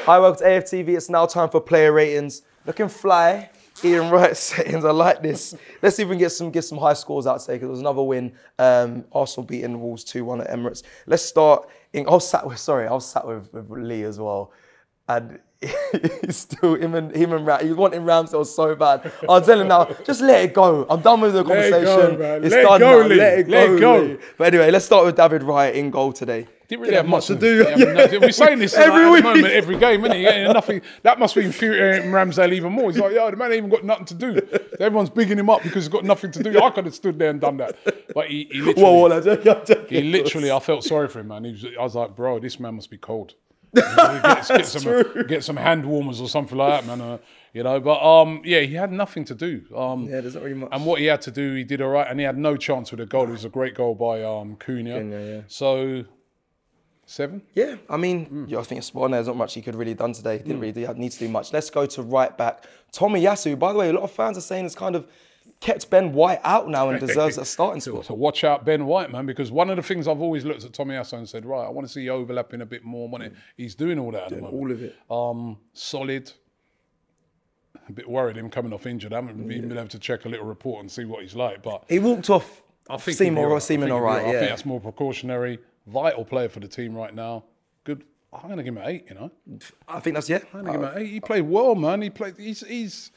Hi, welcome to AFTV. It's now time for player ratings. Looking fly, Ian Wright settings. I like this. Let's see if we can get some high scores out today because it was another win. Arsenal beating Wolves 2-1 at Emirates. Let's start. I was sat with Lee as well, and he's still him and Ram. He was wanting Ramsdale so bad. I was telling him now, just let it go. I'm done with the conversation. It's done now. Let it go. But anyway, let's start with David Wright in goal today. Didn't really have much to do. We're saying this every week. At the moment, every game, isn't he? Nothing. That must be infuriating Ramsdale even more. He's like, yo, the man ain't even got nothing to do. Everyone's bigging him up because he's got nothing to do. I could have stood there and done that. But he literally, I felt sorry for him, man. I was like, bro, this man must be cold. Get some hand warmers or something like that, man. But yeah, he had nothing to do. Yeah, there's not really much. And what he had to do, he did all right, and he had no chance with a goal. It was a great goal by Cunha. Yeah. So 7. Yeah, I mean, I think it's spot on. There's not much he could have really done today. Didn't really need to do much. Let's go to right back. Tomiyasu, by the way, a lot of fans are saying it's kind of kept Ben White out now and deserves a starting spot. So watch out Ben White, man, because one of the things I've always looked at Tomiyasu and said, right, I want to see you overlapping a bit more. He's doing all that at the moment. All of it. Solid. A bit worried him coming off injured. I haven't even been able to check a little report and see what he's like. But he walked off. I think seeming all right. I think that's more precautionary. Vital player for the team right now. Good. I'm going to give him an 8. I think that's I'm going to give him an 8. He played well, man. He's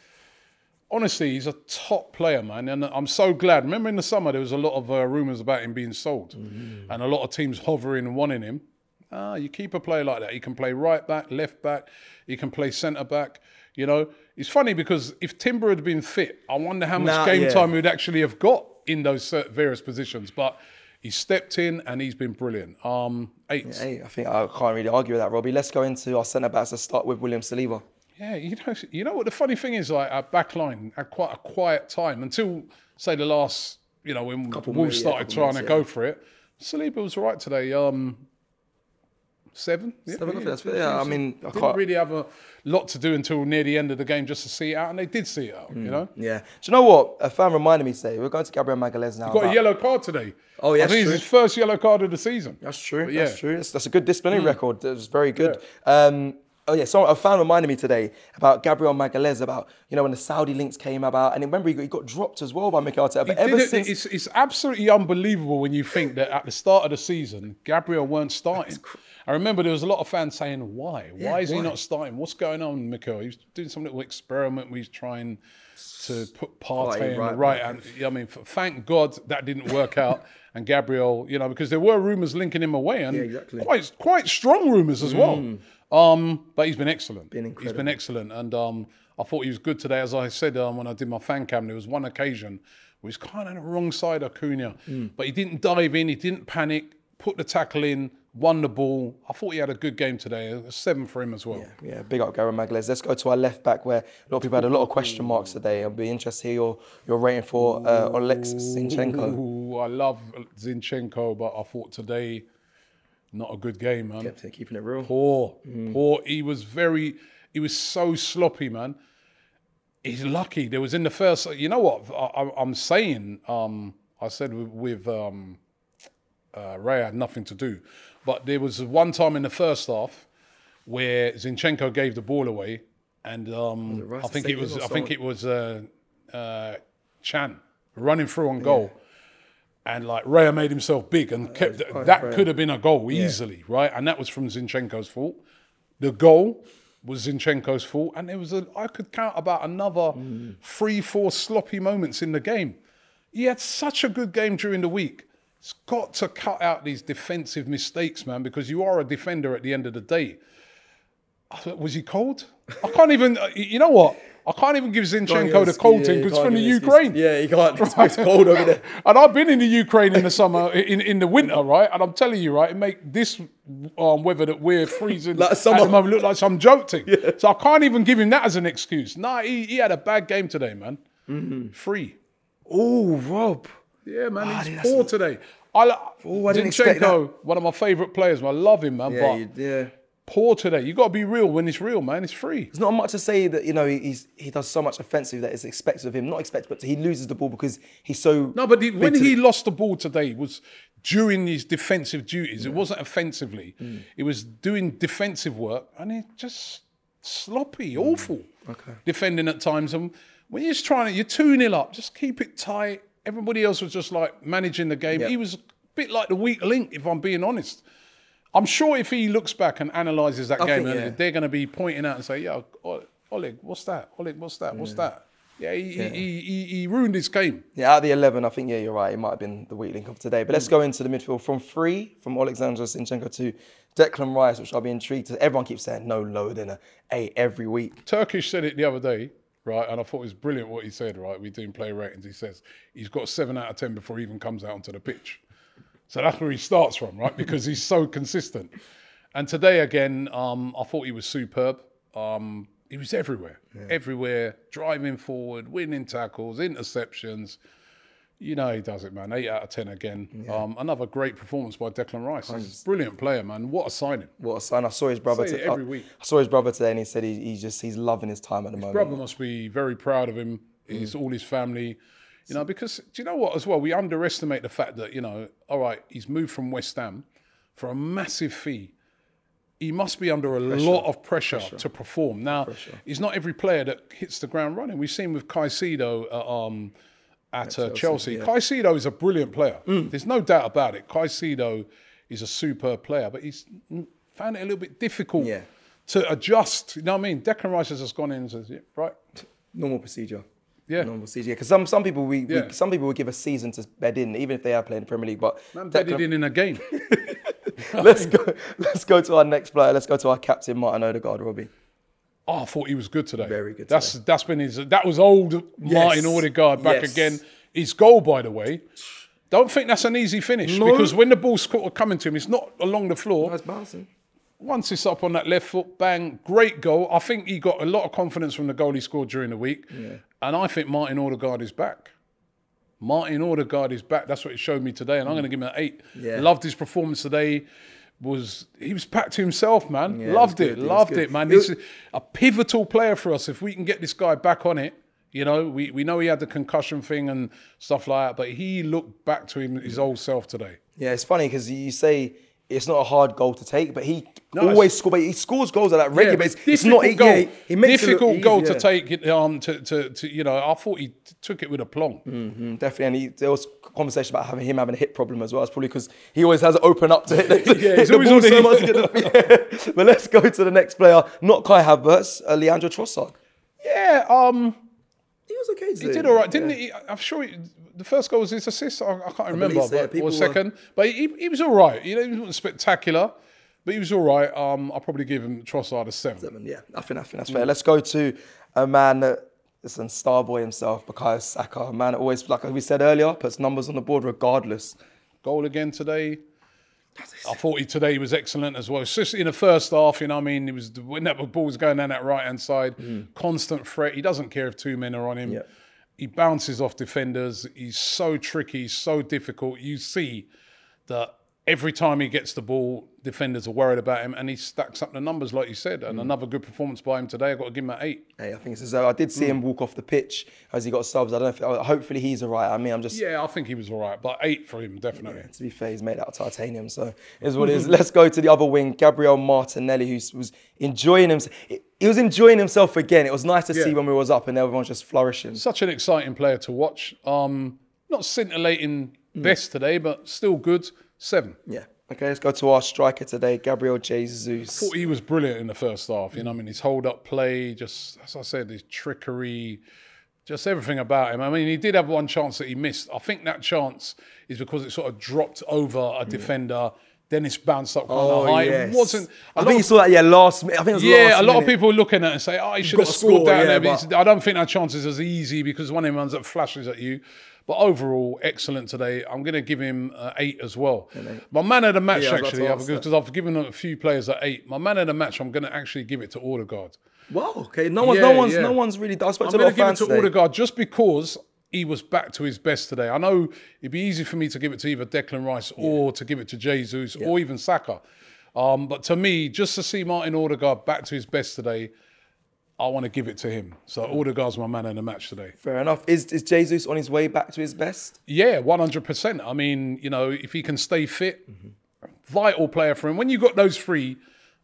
honestly, he's a top player, man. And I'm so glad. Remember in the summer there was a lot of rumours about him being sold, and a lot of teams hovering and wanting him. You keep a player like that. He can play right back, left back. He can play centre back. It's funny because if Timber had been fit, I wonder how much game time he would actually have got in those various positions. But he stepped in and he's been brilliant. 8. Yeah, 8. I think I can't really argue with that, Robbie. Let's go into our centre backs. Let's start with William Saliba. Yeah, you know what the funny thing is, like our back line had quite a quiet time until say the last, when Wolves started trying to go for it. Saliba was all right today. 7. 7. I mean, I didn't really have a lot to do until near the end of the game just to see it out, and they did see it out. Yeah. Do you know what? A fan reminded me today. We're going to Gabriel Magalhaes now. He got a yellow card today. Oh yeah, I think it's his first yellow card of the season. That's true. Yeah. That's true. That's a good disciplinary record. It was very good. Yeah. So a fan reminded me today about Gabriel Magalhaes, about, when the Saudi links came about, and remember he got dropped as well by Mikel Arteta. But ever since... It's absolutely unbelievable when you think that at the start of the season, Gabriel weren't starting. I remember there was a lot of fans saying, why? Why is he not starting? What's going on, Mikel? He was doing some little experiment where he's trying to put Partey in the right. And I mean, thank God that didn't work out. And Gabriel, because there were rumours linking him away, and quite strong rumours as well. But he's been excellent. He's been excellent, and I thought he was good today. As I said when I did my fan cam, there was one occasion where he's kind of on the wrong side of Cunha, but he didn't dive in, he didn't panic, put the tackle in, won the ball. I thought he had a good game today. A 7 for him as well. Yeah, big up Gabriel Magalhaes. Let's go to our left back, where a lot of people had a lot of question marks today. I'll be interested to hear your rating for Alexis Zinchenko. I love Zinchenko, but I thought today, not a good game, man. Kept keeping it real. Poor. He was so sloppy, man. He's lucky. There was in the first, you know what, I'm saying, I said with Ray had nothing to do. But there was one time in the first half where Zinchenko gave the ball away, and I think it was Chan running through on goal. And like Raya made himself big and kept that could have been a goal easily, right? And that was from Zinchenko's fault. The goal was Zinchenko's fault, and there was I could count about another 3-4 sloppy moments in the game. He had such a good game during the week. It's got to cut out these defensive mistakes, man, because you are a defender at the end of the day. Was he cold? I can't even. You know what? I can't even give Zinchenko the cold thing because it's from the Ukraine. Yeah, he can't. It's cold over there. And I've been in the Ukraine in the summer, in the winter, right? And I'm telling you, right, it make this weather that we're freezing like at the moment look like some joke thing. Yeah. So I can't even give him that as an excuse. Nah, he had a bad game today, man. 3. Oh, Rob. Yeah, man, he's poor today. I didn't expect that. One of my favourite players. I love him, man. Yeah, poor today. You got to be real when it's real, man. It's free. There's not much to say that, you know, he does so much offensive that it's expected of him. Not expected, but he loses the ball because he's so... No, but when he lost the ball today was during his defensive duties. It wasn't offensively. It was doing defensive work, and it just sloppy, awful. Defending at times. And when you're just trying to... You're 2-0 up. Just keep it tight. Everybody else was just like managing the game. He was a bit like the weak link, if I'm being honest. I'm sure if he looks back and analyses that game, they're going to be pointing out and say, "Yeah, Oleg, what's that? Oleg, what's that? What's that?" Yeah, he ruined his game. Yeah, out of the 11, I think, you're right. It might have been the weak link of today. But let's go into the midfield. From 3, from Alexander Zinchenko to Declan Rice, which I'll be intrigued to. Everyone keeps saying no lower than an 8 every week. Turkish said it the other day, right? And I thought it was brilliant what he said, right? We're doing player ratings. He says he's got 7 out of 10 before he even comes out onto the pitch. So that's where he starts from, right? Because he's so consistent. And today, again, I thought he was superb. He was everywhere. Everywhere, driving forward, winning tackles, interceptions. You know he does it, man. 8 out of 10 again. Another great performance by Declan Rice. He's a brilliant player, man. What a signing. What a sign. I saw his brother every week. I saw his brother today and he said he's loving his time at the moment. His brother must be very proud of him. He's all his family. You know, because, do you know what, as well? We underestimate the fact that, you know, all right, he's moved from West Ham for a massive fee. He must be under a lot of pressure to perform. Now, he's not every player that hits the ground running. We've seen with Caicedo at Chelsea. Caicedo is a brilliant player. There's no doubt about it. Caicedo is a superb player, but he's found it a little bit difficult to adjust. You know what I mean? Declan Rice has just gone in and says, yeah, right. Normal procedure. Normal procedure. Because some people some people would give a season to bed in, even if they are playing the Premier League. But man bedded in a game. Let's go to our next player. Let's go to our captain, Martin Ødegaard, Robbie. Oh, I thought he was good today. Very good. That was old Martin Ødegaard back again. His goal, by the way. Don't think that's an easy finish because when the ball's coming to him, it's not along the floor. Nice bouncing. Once it's up on that left foot, bang, great goal. I think he got a lot of confidence from the goal he scored during the week. And I think Martin Ødegaard is back. Martin Ødegaard is back. That's what it showed me today. And I'm going to give him an 8. Loved his performance today. He was back to himself, man. Loved it, man. This is a pivotal player for us. If we can get this guy back on it, you know, we know he had the concussion thing and stuff like that, but he looked back to his old self today. Yeah, it's funny because you say it's not a hard goal to take, but he always scores. But he scores goals like that regularly. But it's not goal. He makes difficult goal to take. To you know, I thought he took it with aplomb. Definitely, and there was conversation about him having a hip problem as well. It's probably because he always has it open up to hit. He's always on so much to get the. But let's go to the next player. Not Kai Havertz, Leandro Trossard. Yeah, he was okay today. He did all right, didn't he? I'm sure the first goal was his assist. I can't remember, but it was second. But he was all right. You know, he wasn't spectacular, but he was all right. I'll probably give him Trossard a 7. Yeah, I think that's fair. Let's go to a man that, listen, star boy himself, Bukayo Saka. A man that always, like we said earlier, puts numbers on the board regardless. Goal again today. I thought today was excellent as well. It's just in the first half, you know what I mean? It was when that ball was going down that right-hand side, constant threat. He doesn't care if 2 men are on him. Yep. He bounces off defenders. He's so tricky, so difficult. You see that every time he gets the ball, defenders are worried about him, and he stacks up the numbers, like you said. And another good performance by him today. I've got to give him an 8. Hey, I think it's as though I did see him walk off the pitch as he got subs. I don't know. Hopefully he's all right. I mean, yeah, I think he was all right, but 8 for him definitely. Yeah, to be fair, he's made out of titanium, so is what it is. Let's go to the other wing, Gabriel Martinelli, who was enjoying himself. He was enjoying himself again. It was nice to see when we was up and everyone's just flourishing. Such an exciting player to watch. Not scintillating best today, but still good. 7. Yeah. Okay, let's go to our striker today, Gabriel Jesus. I thought he was brilliant in the first half. You know what I mean? His hold-up play, just, as I said, his trickery, just everything about him. I mean, he did have one chance that he missed. I think that chance is because it sort of dropped over a defender. Then it's bounced up kind of high. Yes. It wasn't. I think you saw that, last minute. I think it was last minute. A lot of people were looking at it and say, he should have scored down there. But I don't think that chance is as easy because one of them ones that flashes at you. But overall, excellent today. I'm going to give him 8 as well. My man of the match, actually, because I've given a few players at 8. My man of the match, I'm going to actually give it to Ødegaard. Wow, okay. No one's really done. I'm going to give it to Ødegaard just because he was back to his best today. I know it'd be easy for me to give it to either Declan Rice or to give it to Jesus or even Saka. But to me, just to see Martin Ødegaard back to his best today, I want to give it to him. So Ødegaard's my man in the match today. Fair enough. Is Jesus on his way back to his best? Yeah, 100%. I mean, you know, if he can stay fit, vital player for him. When you've got those three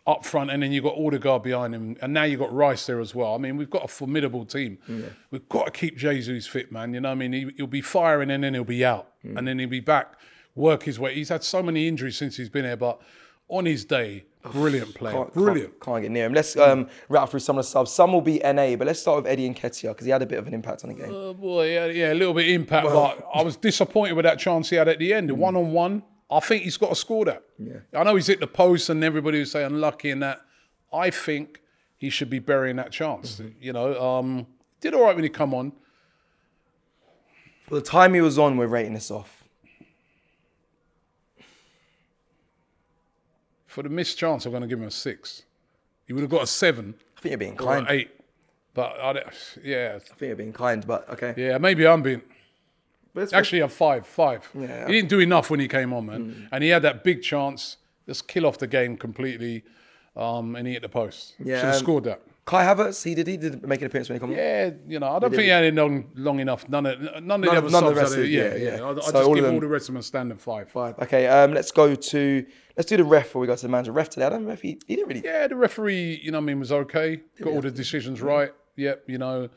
up front and then you've got Ødegaard behind him and now you've got Rice there as well. I mean, we've got a formidable team. Yeah. We've got to keep Jesus fit, man. You know what I mean? He'll be firing and then he'll be out. And then he'll be back, work his way. He's had so many injuries since he's been here, but on his day, brilliant player. Brilliant. Can't get near him. Let's rattle through some of the subs. Some will be NA, but let's start with Eddie Nketiah because he had a bit of an impact on the game. Oh boy, yeah, a little bit of impact. But I was disappointed with that chance he had at the end. The one-on-one, I think he's got to score that. Yeah. I know he's hit the post and everybody will say unlucky and that. I think he should be burying that chance. You know, did all right when he come on. For the time he was on, we're rating this off. For the missed chance, I'm going to give him a 6. He would have got a 7. I think you're being kind. Or an 8. But, yeah. I think you're being kind, but okay. Yeah, maybe I'm being... Actually, a 5. Yeah. He didn't do enough when he came on, man. And he had that big chance, just kill off the game completely, and he hit the post. Yeah, should have scored that. Kai Havertz, he did make an appearance when he came on. Yeah, you know, I don't think he had it long enough. None of the other subs. Yeah. I just give all the rest of them a standard 5. Okay, let's do the ref before we go to the manager. Ref today, I don't know if he didn't really... Yeah, the referee, you know what I mean, was okay. Got all the decisions right. Yep, you know.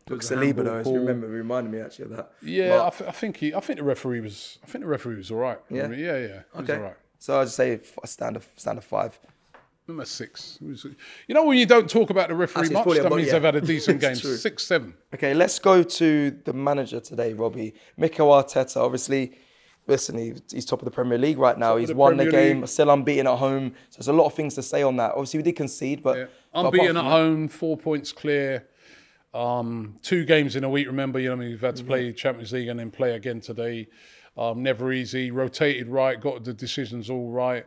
Look, Saliba though, he reminded me actually of that. Yeah, I think the referee was all right. Yeah? Yeah. He was all right. So I'll just say a standard 5. I'm a 6. You know when you don't talk about the referee much, that means they've had a decent game. 6, 7. Okay, let's go to the manager today, Robbie. Mikel Arteta, obviously, listen, he's top of the Premier League right now. He's won the game, still unbeaten at home. So there's a lot of things to say on that. Obviously, we did concede, but... Yeah. Unbeaten at home, 4 points clear. 2 games in a week, remember, you know, we've had to play Champions League and then play again today. Never easy. Rotated right, got the decisions all right.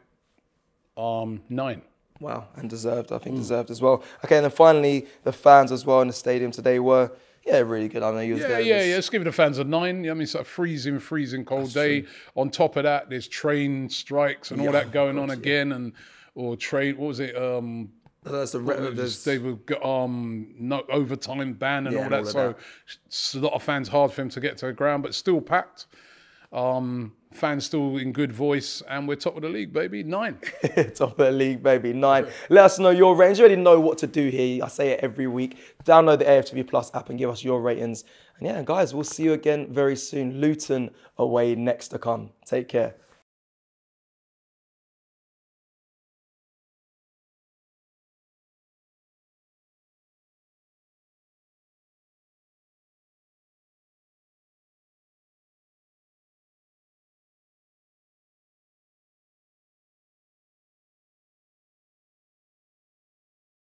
9. Wow, and deserved, I think deserved as well. Okay, and then finally, the fans as well in the stadium today were, really good. I know you was there. Yeah, let's give the fans a 9. I mean, it's a freezing cold day. True. On top of that, there's train strikes and all that going on again. Or train, what was it? They were no overtime ban and all that. So it's a lot of fans hard for him to get to the ground, but still packed. Fans still in good voice, and we're top of the league, baby. 9. Top of the league, baby. 9. Let us know your ratings. You already know what to do here. I say it every week. Download the AFTV Plus app and give us your ratings. And yeah, guys, we'll see you again very soon. Luton away next to come. Take care.